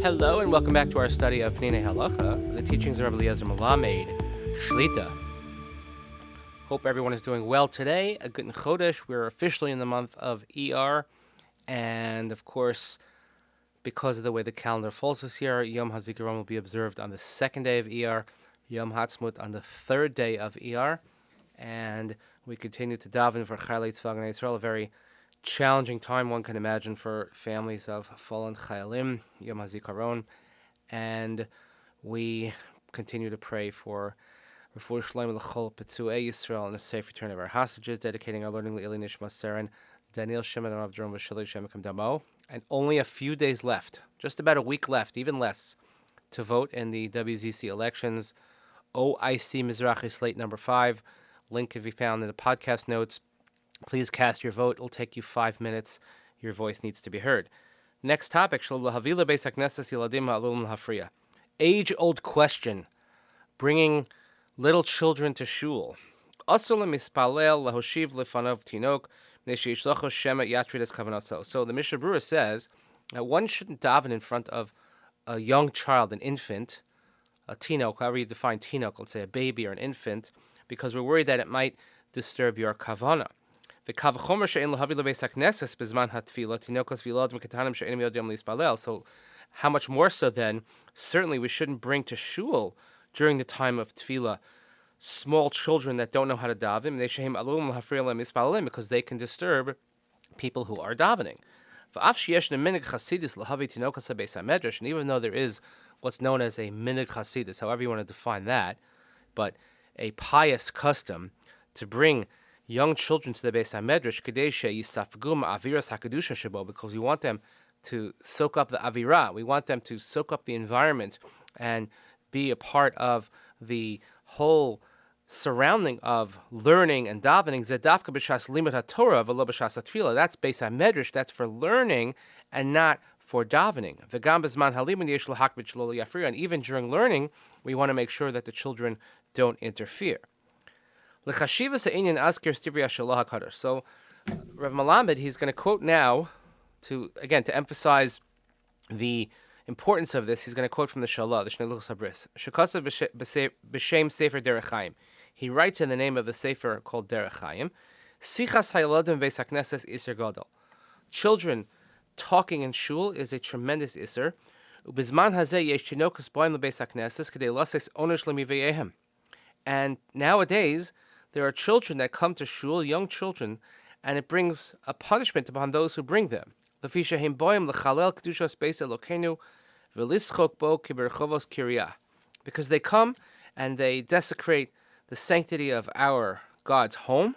Hello and welcome back to our study of Peninei Halacha, the teachings of Rabbi Eliezer Melamed, Shlita. Hope everyone is doing well today. A good Chodesh. We're officially in the month of ER, and of course, because of the way the calendar falls this year, Yom HaZikaron will be observed on the second day of ER, Yom Hatzmut on the third day of ER, and we continue to daven for Chayalei Tzva Gnei Yisrael, a very challenging time one can imagine for families of fallen Chayalim, Yom HaZikaron, and we continue to pray for Refuah Shleima L'chol Petzuei Yisrael and a safe return of our hostages, dedicating our learning Le'ili Nishmat Seren, Daniel Shimon and Avdron Vashili Shem Kam Damo, and only a few days left, just about a week left, even less, to vote in the WZC elections. OIC-MIZRACHI slate number 5, link can be found in the podcast notes. Please cast your vote. It'll take you 5 minutes. Your voice needs to be heard. Next topic, age-old question, bringing little children to Shul. So the Mishnah Berurah says that one shouldn't daven in front of a young child, an infant, a tinok, however you define tinok, let's say a baby or an infant, because we're worried that it might disturb your kavanah. So how much more so then, certainly we shouldn't bring to Shul during the time of Tefillah small children that don't know how to daven, because they can disturb people who are davening. And even though there is what's known as a minig chasidus, however you want to define that, but a pious custom to bring young children to the Beis HaMedrash, because we want them to soak up the avira, we want them to soak up the environment and be a part of the whole surrounding of learning and davening. Zedafka b'shas limud haTorah v'lo b'shas hatefillah. That's Beis HaMedrash. That's for learning and not for davening. V'gam b'zman halimud yesh lahakbid shelo yafriya. And even during learning, we want to make sure that the children don't interfere. So Rav Melamed, he's going to quote now to emphasize the importance of this. He's going to quote from the Shalah, the Shnei Luchos HaBris. Shekasav b'shem Sefer Derech Chaim. He writes in the name of the Sefer called Derech Chaim. Sichas hayaladim beis hakneses iser gadol. Children talking in shul is a tremendous iser. Ubizman hazeh yesh tinokas b'ayim lebeis hakneses k'dei lases onesh lemiveyehem. And nowadays, there are children that come to shul, young children, and it brings a punishment upon those who bring them. Because they come and they desecrate the sanctity of our God's home,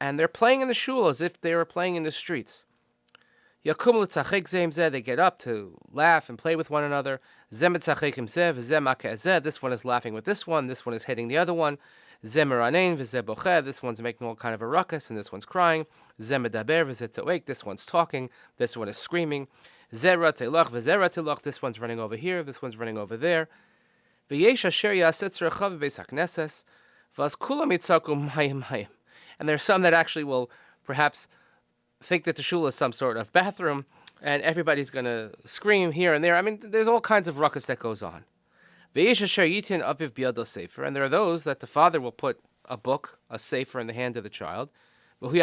and they're playing in the shul as if they were playing in the streets. They get up to laugh and play with one another. This one is laughing with this one is hitting the other one. This one's making all kind of a ruckus, and this one's crying. This one's talking, this one is screaming. This one's running over here, this one's running over there. And there's some that actually will perhaps think that the shul is some sort of bathroom, and everybody's going to scream here and there. I mean, there's all kinds of ruckus that goes on. And there are those that the father will put a book, a sefer, in the hand of the child. And you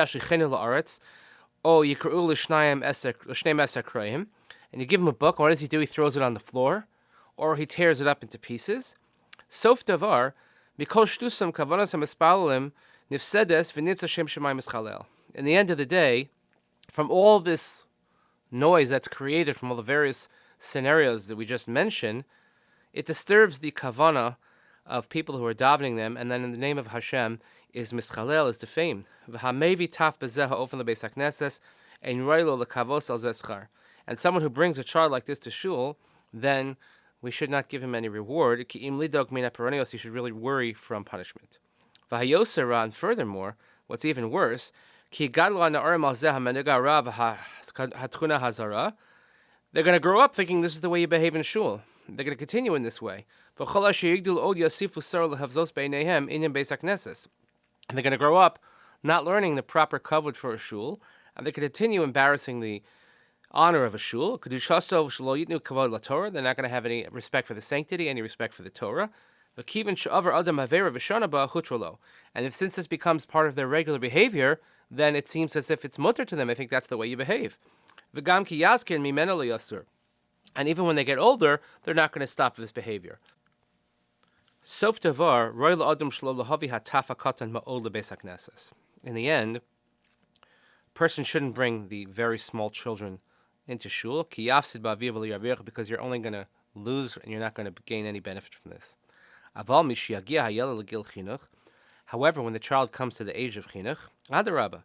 give him a book, and what does he do? He throws it on the floor, or he tears it up into pieces. Sof davar, mikol shtusam kavanasam espalalim nifsedes v'nitza shem shemayim eschalel. In the end of the day, from all this noise that's created from all the various scenarios that we just mentioned, it disturbs the kavana of people who are davening them, and then in the name of Hashem is mischalel, is defamed. V'hamevi taf bezeha ofen lebeis hakneses ein roilo lekavos al zeschar. And someone who brings a child like this to shul, then we should not give him any reward. Ki im lidog mina peronios, he should really worry from punishment. V'hayosera, and furthermore, what's even worse, they're going to grow up thinking this is the way you behave in shul. They're going to continue in this way. And they're going to grow up not learning the proper coverage for a shul, and they can continue embarrassing the honor of a shul. Kedushaso shelo yitnu kavod laTorah. They're not going to have any respect for the sanctity, any respect for the Torah. V'kiven she'avar adam havera v'shana ba hutrolo. And if since this becomes part of their regular behavior, then it seems as if it's mutter to them. I think that's the way you behave. V'gam ki yazkin mimena liyasur. And even when they get older, they're not going to stop this behavior. Sof davar roy la'adam shelo lahavi hatafa katan ma'ol lebeis hakneses. In the end, a person shouldn't bring the very small children into shul, ki yafsid ba'aviv v'liyavich, because you're only going to lose and you're not going to gain any benefit from this. Aval mishiyagia hayel legil chinuch. However, when the child comes to the age of chinuch, adarabba,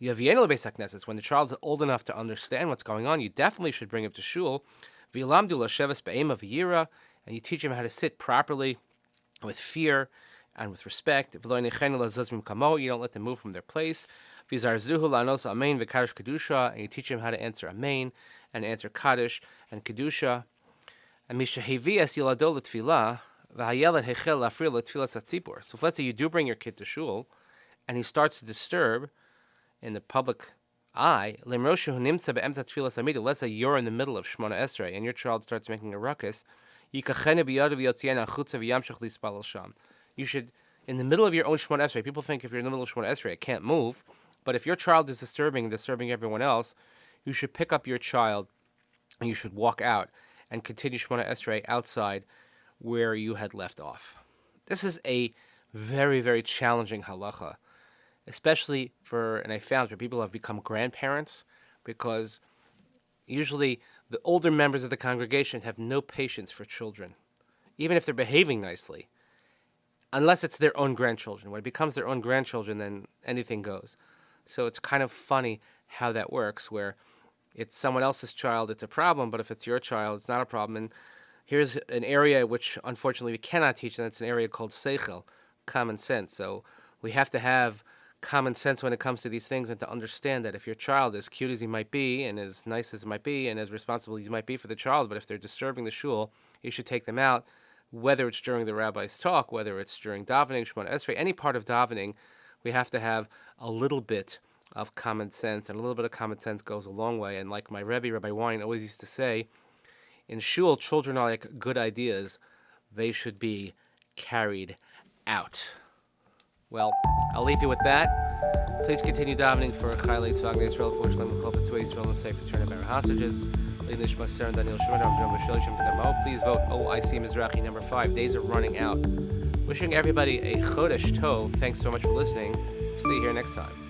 yavienu lebeis hakneses, when the child's old enough to understand what's going on, you definitely should bring him to shul. V'yilamdu l'sheves be'ema v'yira, and you teach him how to sit properly, with fear and with respect. You don't let them move from their place. And you teach him how to answer amen and answer kaddish and kedusha. And so if let's say you do bring your kid to shul and he starts to disturb in the public eye, let's say you're in the middle of Shmona Esrei and your child starts making a ruckus, you should, in the middle of your own Shemona Esrei, people think if you're in the middle of Shemona Esrei, it can't move, but if your child is disturbing everyone else, you should pick up your child and you should walk out and continue Shemona Esrei outside where you had left off. This is a very, very challenging halacha, especially and I found for people who have become grandparents, because usually the older members of the congregation have no patience for children, even if they're behaving nicely, unless it's their own grandchildren. When it becomes their own grandchildren, then anything goes. So it's kind of funny how that works, where it's someone else's child, it's a problem, but if it's your child, it's not a problem. And here's an area which, unfortunately, we cannot teach, and that's an area called seichel, common sense. So we have to have common sense when it comes to these things, and to understand that if your child, as cute as he might be, and as nice as he might be, and as responsible as he might be for the child, but if they're disturbing the shul, you should take them out, whether it's during the rabbi's talk, whether it's during davening, Shemona Esrei, any part of davening. We have to have a little bit of common sense, and a little bit of common sense goes a long way. And like my Rebbe, Rabbi Wein, always used to say, in shul, children are like good ideas. They should be carried out. Well, I'll leave you with that. Please continue davening for Chaylei Tzvah Yisrael, for Shalom Chol Tzvah Yisrael, and safe return of our hostages. Please vote OIC-MIZRACHI number 5. Days are running out. Wishing everybody a Chodesh Tov. Thanks so much for listening. See you here next time.